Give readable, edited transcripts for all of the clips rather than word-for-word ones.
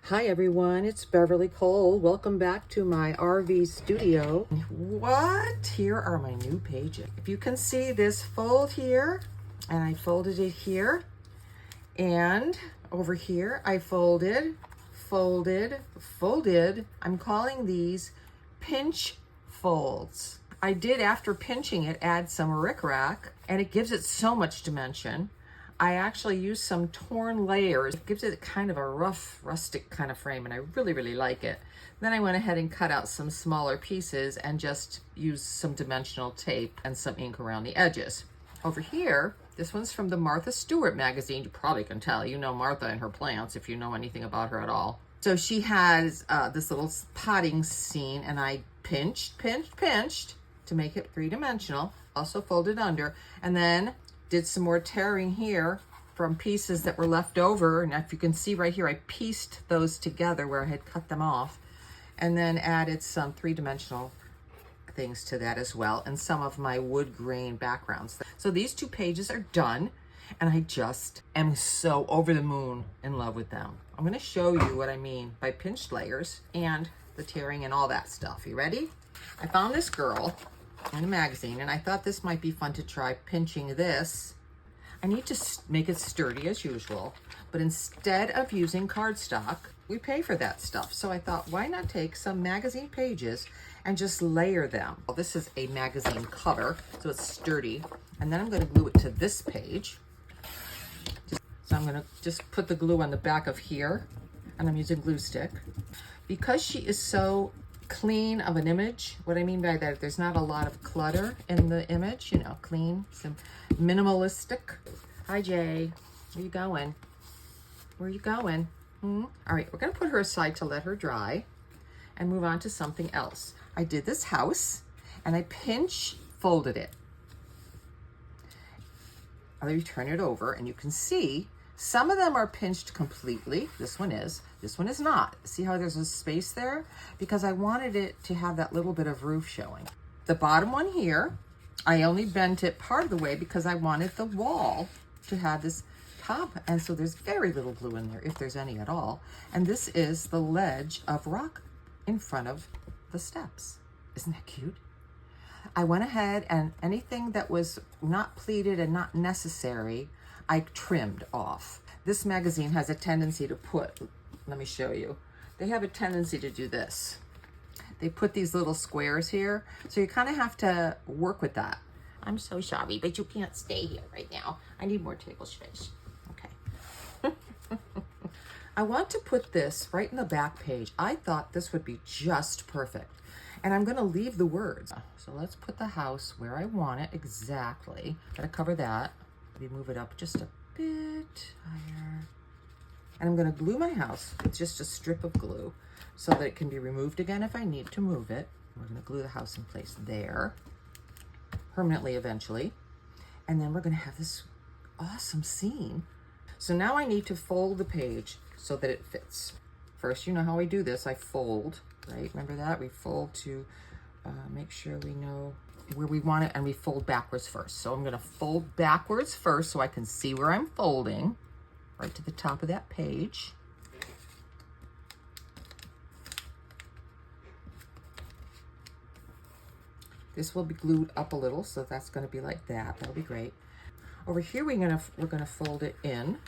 Hi everyone, it's Beverly Cole. Welcome back to my RV studio. What? Here are my new pages. If you can see this fold here, and I folded it here, and over here I folded. I'm calling these pinch folds. I did, after pinching it, add some rickrack, and it gives it so much dimension. I actually used some torn layers. It gives it kind of a rough, rustic kind of frame, and I really like it. Then I went ahead and cut out some smaller pieces and just used some dimensional tape and some ink around the edges. Over here, this one's from the Martha Stewart magazine. You probably can tell. You know Martha and her plants if you know anything about her at all. So she has this little potting scene, and I pinched to make it three-dimensional. Also folded under, and then did some more tearing here from pieces that were left over. And if you can see right here, I pieced those together where I had cut them off, and then added some three-dimensional things to that as well, and some of my wood grain backgrounds. So these two pages are done, and I just am so over the moon in love with them. I'm gonna show you what I mean by pinched layers and the tearing and all that stuff. You ready? I found this girl in a magazine, and I thought this might be fun to try pinching this. I need to make it sturdy as usual, but instead of using cardstock, we pay for that stuff. So I thought, why not take some magazine pages and just layer them? Well, this is a magazine cover, so it's sturdy. And then I'm going to glue it to this page. So I'm going to just put the glue on the back of here, and I'm using glue stick. Because she is so clean of an image, what I mean by that, there's not a lot of clutter in the image, you know, clean, some minimalistic. Hi Jay, where you going? Where you going? All right, we're gonna put her aside to let her dry and move on to something else. I did this house, and I pinch folded it. I'll turn it over, and you can see some of them are pinched completely. This one is not. See how there's a space there? Because I wanted it to have that little bit of roof showing. The bottom one here, I only bent it part of the way because I wanted the wall to have this top. And so there's very little glue in there, if there's any at all. And this is the ledge of rock in front of the steps. Isn't that cute? I went ahead, and anything that was not pleated and not necessary, I trimmed off. This magazine has a tendency to put, let me show you. They have a tendency to do this. They put these little squares here, so you kind of have to work with that. I'm so sorry, but you can't stay here right now. I need more table space. Okay. I want to put this right in the back page. I thought this would be just perfect. And I'm gonna leave the words. So let's put the house where I want it exactly. Gotta cover that. Maybe move it up just a bit higher. And I'm gonna glue my house with just a strip of glue so that it can be removed again if I need to move it. We're gonna glue the house in place there, permanently eventually. And then we're gonna have this awesome scene. So now I need to fold the page so that it fits. First, you know how I do this, I fold, right? Remember that? We fold to make sure we know where we want it, and we fold backwards first. So I'm gonna fold backwards first so I can see where I'm folding, right to the top of that page. This will be glued up a little, so that's gonna be like that. That'll be great. Over here, we're gonna fold it in.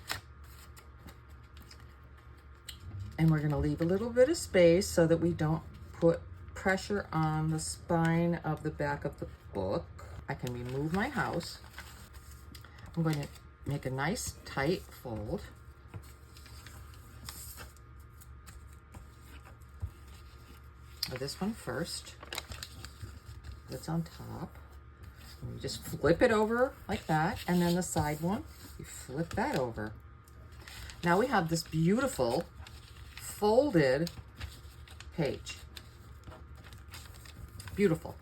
And we're gonna leave a little bit of space so that we don't put pressure on the spine of the back of the book. I can remove my house. I'm going to make a nice tight fold. This one first, that's on top. And you just flip it over like that, and then the side one, you flip that over. Now we have this beautiful folded page. Beautiful.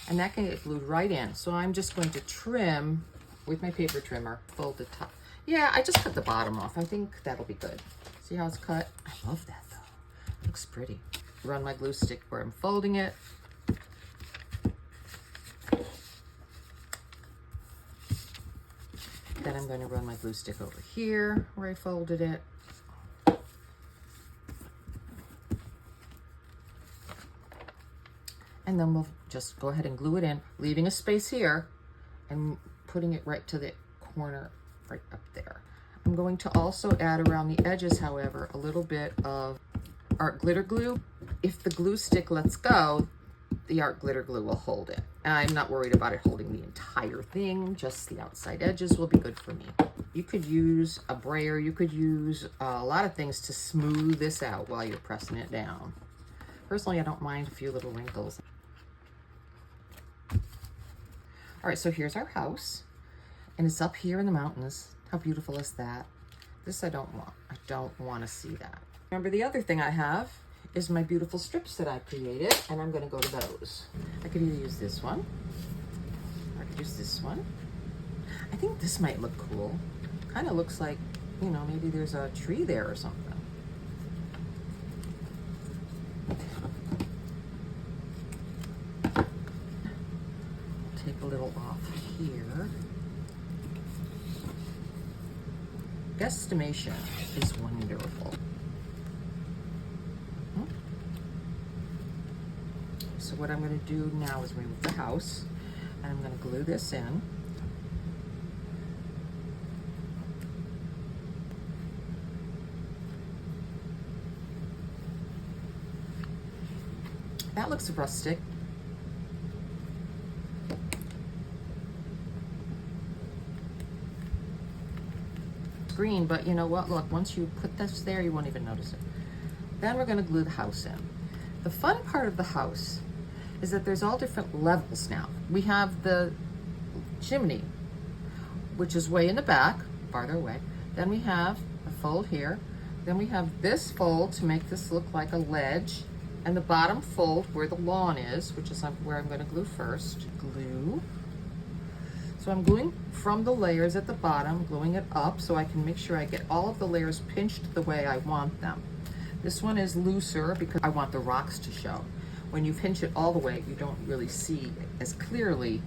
And that can get glued right in. So I'm just going to trim with my paper trimmer, fold the top. Yeah, I just cut the bottom off. I think that'll be good. See how it's cut? I love that though. It looks pretty. Run my glue stick where I'm folding it. Then I'm going to run my glue stick over here where I folded it. And then we'll just go ahead and glue it in, leaving a space here and putting it right to the corner right up there. I'm going to also add around the edges, however, a little bit of art glitter glue. If the glue stick lets go, the art glitter glue will hold it. I'm not worried about it holding the entire thing, just the outside edges will be good for me. You could use a brayer, you could use a lot of things to smooth this out while you're pressing it down. Personally, I don't mind a few little wrinkles. All right, so here's our house, and it's up here in the mountains. How beautiful is that? This I don't want. I don't want to see that. Remember, the other thing I have is my beautiful strips that I created, and I'm going to go to those. I could either use this one, or I could use this one. I think this might look cool. Kind of looks like, you know, maybe there's a tree there or something. Take a little off here. Guesstimation is wonderful. So what I'm going to do now is remove the house, and I'm going to glue this in. That looks rustic. Green, but you know what? Look, once you put this there, you won't even notice it. Then we're going to glue the house in. The fun part of the house is that there's all different levels now. We have the chimney, which is way in the back, farther away. Then we have a fold here. Then we have this fold to make this look like a ledge, and the bottom fold where the lawn is, which is where I'm going to glue first. Glue. So I'm gluing from the layers at the bottom, gluing it up so I can make sure I get all of the layers pinched the way I want them. This one is looser because I want the rocks to show. When you pinch it all the way, you don't really see as clearly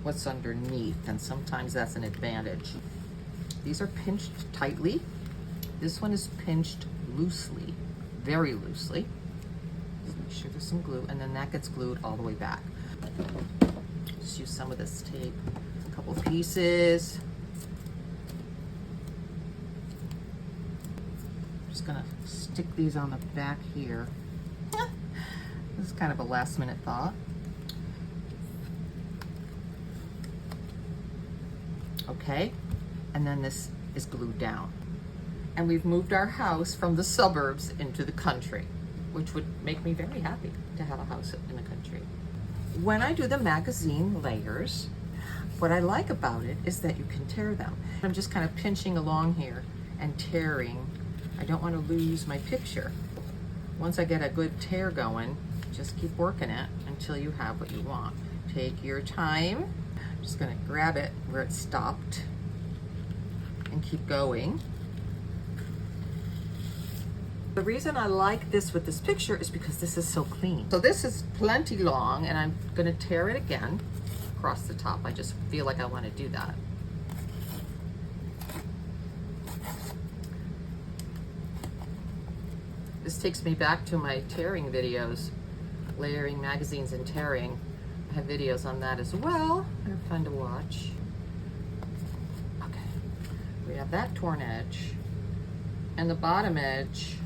what's underneath, and sometimes that's an advantage. These are pinched tightly. This one is pinched loosely, very loosely. Just make sure there's some glue, and then that gets glued all the way back. Just use some of this tape, a couple pieces. Just gonna stick these on the back here. This is kind of a last minute thought. Okay, and then this is glued down. And we've moved our house from the suburbs into the country, which would make me very happy to have a house in the country. When I do the magazine layers, what I like about it is that you can tear them. I'm just kind of pinching along here and tearing. I don't want to lose my picture. Once I get a good tear going, just keep working it until you have what you want. Take your time. I'm just going to grab it where it stopped and keep going. The reason I like this with this picture is because this is so clean. So this is plenty long, and I'm going to tear it again across the top. I just feel like I want to do that. This takes me back to my tearing videos, layering magazines and tearing. I have videos on that as well. They're fun to watch. Okay, we have that torn edge, and the bottom edge.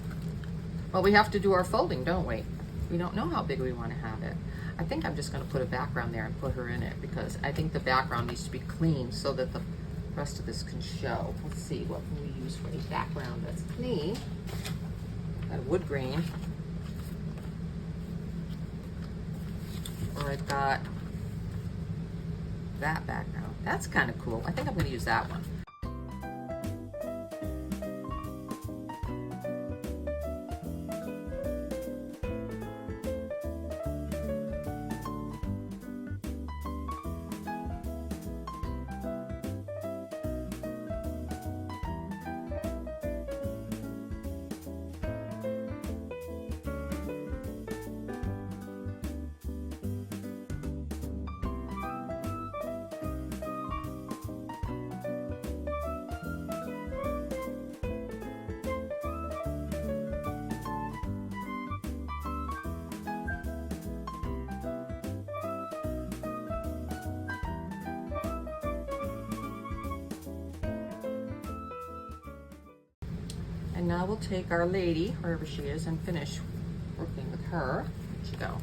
Well, we have to do our folding, don't we? We don't know how big we want to have it. I think I'm just going to put a background there and put her in it, because I think the background needs to be clean so that the rest of this can show. Let's see, what can we use for a background that's clean? Got a wood grain. Or I've got that background. That's kind of cool. I think I'm going to use that one. And now we'll take our lady, wherever she is, and finish working with her. Where'd she go?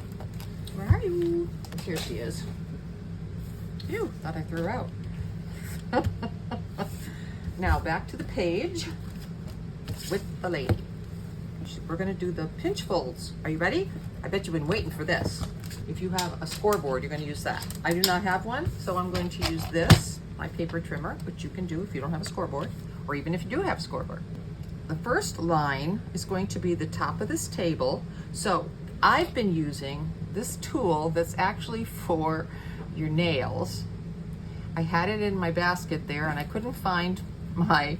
Where are you? Here she is. Phew, thought I threw her out. Now back to the page with the lady. We're gonna do the pinch folds. Are you ready? I bet you've been waiting for this. If you have a scoreboard, you're gonna use that. I do not have one, so I'm going to use this, my paper trimmer, which you can do if you don't have a scoreboard, or even if you do have a scoreboard. The first line is going to be the top of this table. So I've been using this tool that's actually for your nails. I had it in my basket there and I couldn't find my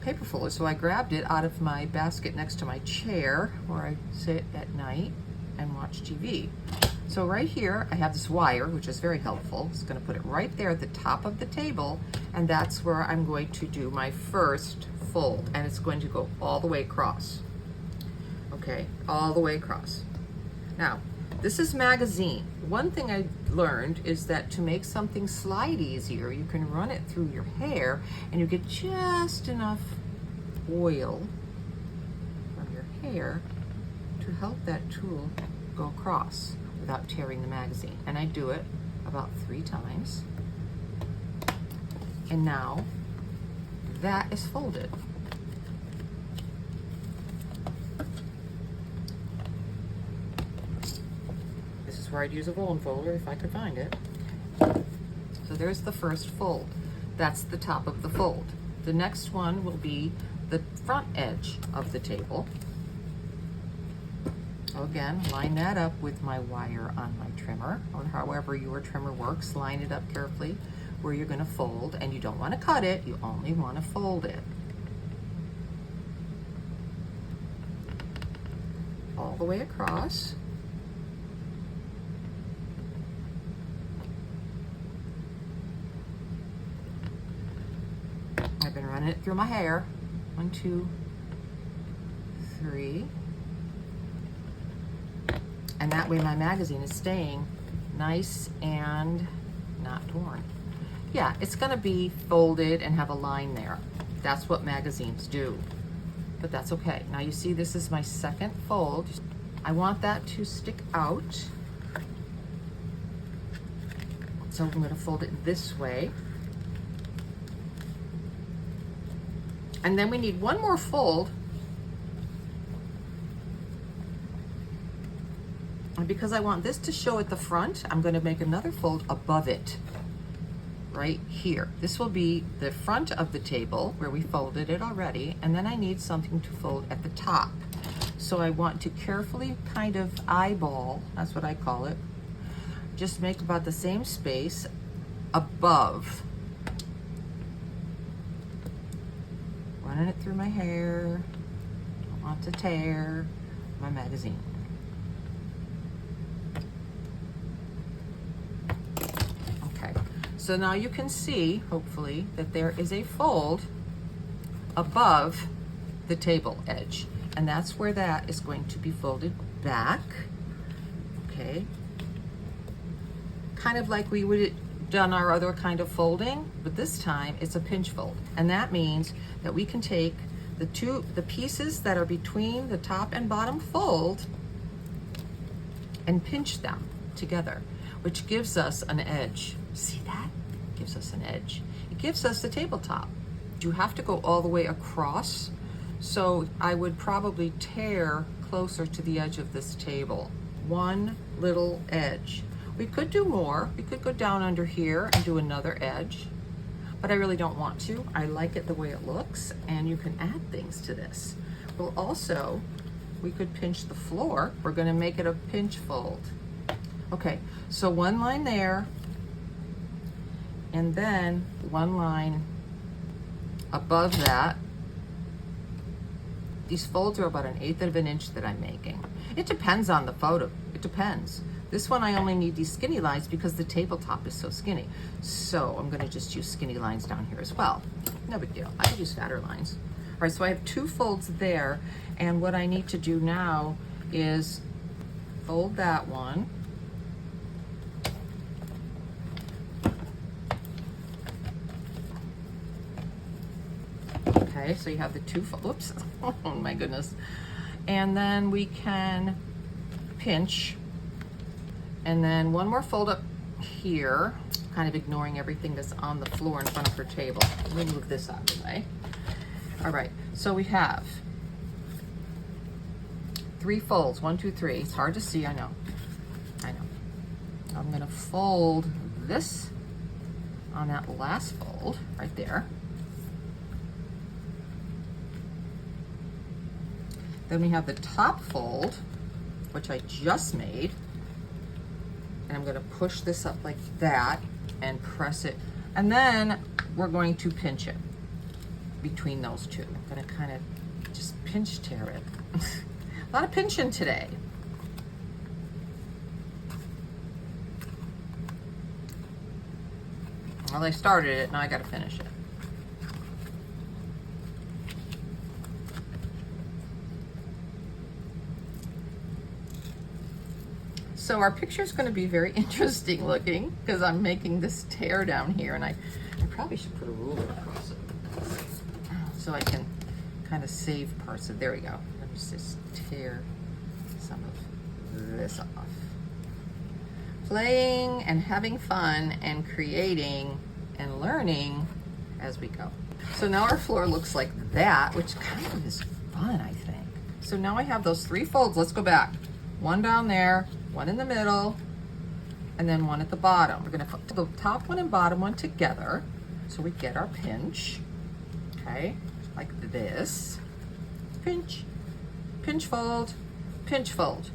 paper folder, so I grabbed it out of my basket next to my chair where I sit at night and watch TV. So right here I have this wire, which is very helpful. It's going to put it right there at the top of the table, and that's where I'm going to do my first fold, and it's going to go all the way across. Okay, all the way across. Now, this is magazine. One thing I learned is that to make something slide easier, you can run it through your hair and you get just enough oil from your hair to help that tool go across without tearing the magazine. And I do it about 3 times. And now that is folded. Where I'd use a roll folder if I could find it. So there's the first fold. That's the top of the fold. The next one will be the front edge of the table. Again, line that up with my wire on my trimmer, or however your trimmer works. Line it up carefully where you're going to fold, and you don't want to cut it, you only want to fold it. All the way across. I've been running it through my hair. 1, 2, 3. And that way my magazine is staying nice and not torn. Yeah, it's gonna be folded and have a line there. That's what magazines do, but that's okay. Now you see this is my second fold. I want that to stick out. So I'm gonna fold it this way. And then we need one more fold. And because I want this to show at the front, I'm going to make another fold above it, right here. This will be the front of the table where we folded it already, and then I need something to fold at the top. So I want to carefully kind of eyeball, that's what I call it, just make about the same space above. Running it through my hair. Don't want to tear my magazine. Okay, so now you can see, hopefully, that there is a fold above the table edge, and that's where that is going to be folded back. Okay, kind of like we would have done our other kind of folding, but this time it's a pinch fold, and that means that we can take the pieces that are between the top and bottom fold and pinch them together, which gives us an edge. See that? It gives us an edge. It gives us the tabletop. You have to go all the way across, so I would probably tear closer to the edge of this table. One little edge. We could do more. We could go down under here and do another edge, but I really don't want to. I like it the way it looks, and you can add things to this. Well, also, we could pinch the floor. We're gonna make it a pinch fold. Okay, so one line there, and then one line above that. These folds are about 1/8 of an inch that I'm making. It depends on the photo. It depends. This one I only need these skinny lines because the tabletop is so skinny. So I'm gonna just use skinny lines down here as well. No big deal, I could use fatter lines. All right, so I have 2 folds there, and what I need to do now is fold that one. Okay, so you have the two, oops, oh my goodness. And then we can pinch, and then one more fold up here, kind of ignoring everything that's on the floor in front of her table. Let me move this out of the way. All right, so we have 3 folds, 1, 2, 3. It's hard to see, I know. I'm gonna fold this on that last fold right there. Then we have the top fold, which I just made. And I'm gonna push this up like that and press it. And then we're going to pinch it between those two. I'm gonna kind of just pinch tear it. A lot of pinching today. Well, I started it, now I gotta finish it. So our picture is going to be very interesting looking because I'm making this tear down here, and I probably should put a ruler across it so I can kind of save parts of, there we go. Let me just tear some of this off. Playing and having fun and creating and learning as we go. So now our floor looks like that, which kind of is fun, I think. So now I have those 3 folds. Let's go back. One down there, one in the middle, and then one at the bottom. We're gonna put the top one and bottom one together so we get our pinch, okay? Like this. Pinch, pinch, fold, pinch, fold,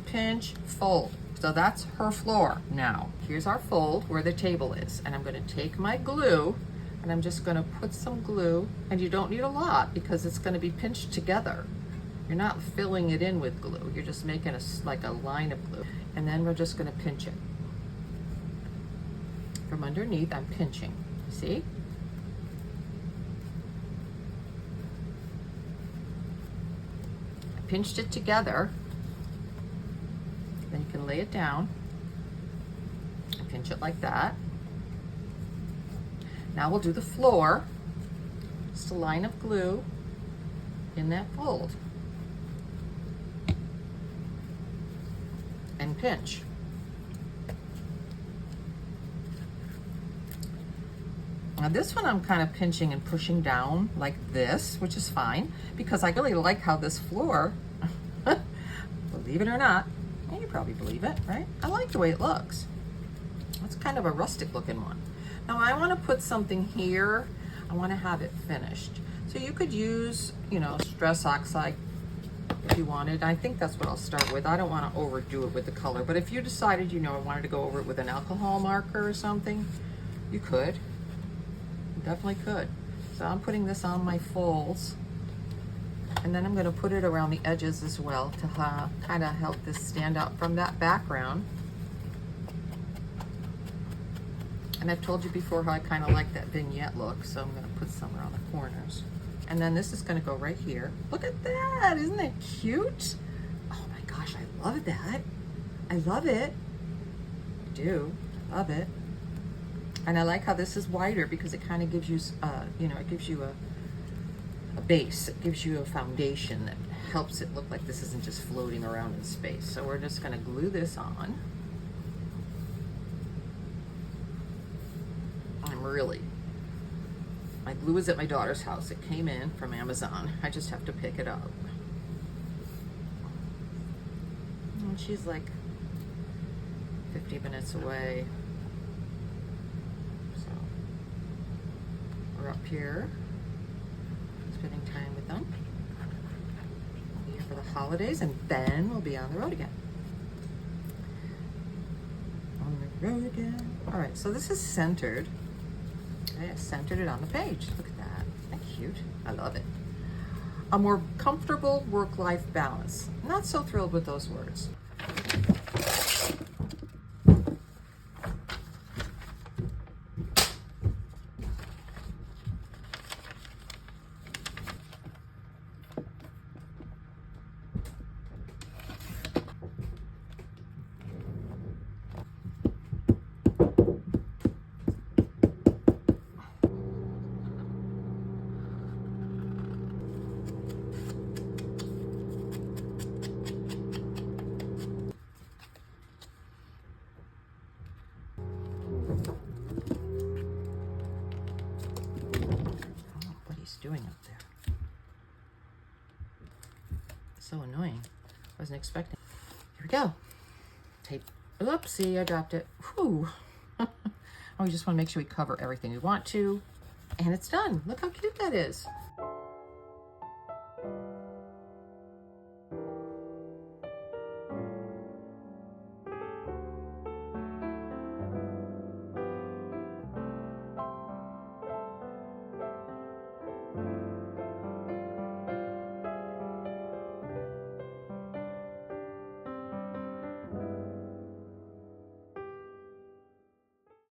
pinch, fold. So that's her floor. Now, here's our fold where the table is, and I'm gonna take my glue and I'm just gonna put some glue, and you don't need a lot because it's gonna be pinched together. You're not filling it in with glue. You're just making like a line of glue. And then we're just gonna pinch it. From underneath, I'm pinching, see? I pinched it together. Then you can lay it down. Pinch it like that. Now we'll do the floor. Just a line of glue in that fold. And pinch. Now this one I'm kind of pinching and pushing down like this, which is fine because I really like how this floor, believe it or not, you probably believe it, right? I like the way it looks. It's kind of a rustic looking one. Now I want to put something here. I want to have it finished. So you could use, you know, Stress Oxide if you wanted. I think that's what I'll start with. I don't want to overdo it with the color, but if you decided, you know, I wanted to go over it with an alcohol marker or something, you could. You definitely could. So I'm putting this on my folds, and then I'm going to put it around the edges as well to kind of help this stand out from that background. And I've told you before how I kind of like that vignette look, so I'm going to put some around the corners. And then this is going to go right here. Look at that. Isn't that cute? Oh my gosh, I love that. I love it. I do. I love it. And I like how this is wider because it kind of gives you, you know, it gives you a base. It gives you a foundation that helps it look like this isn't just floating around in space. So we're just going to glue this on. My glue is at my daughter's house. It came in from Amazon. I just have to pick it up. And she's like 50 minutes away. So we're up here spending time with them. We'll be here for the holidays, and then we'll be on the road again. On the road again. All right, so this is centered. I centered it on the page. Look at that. Isn't that cute? I love it. A more comfortable work-life balance. Not so thrilled with those words. So annoying. Wasn't expecting. Here we go. Tape. Oopsie, I dropped it. Whew. Oh, we just want to make sure we cover everything we want to. And it's done. Look how cute that is.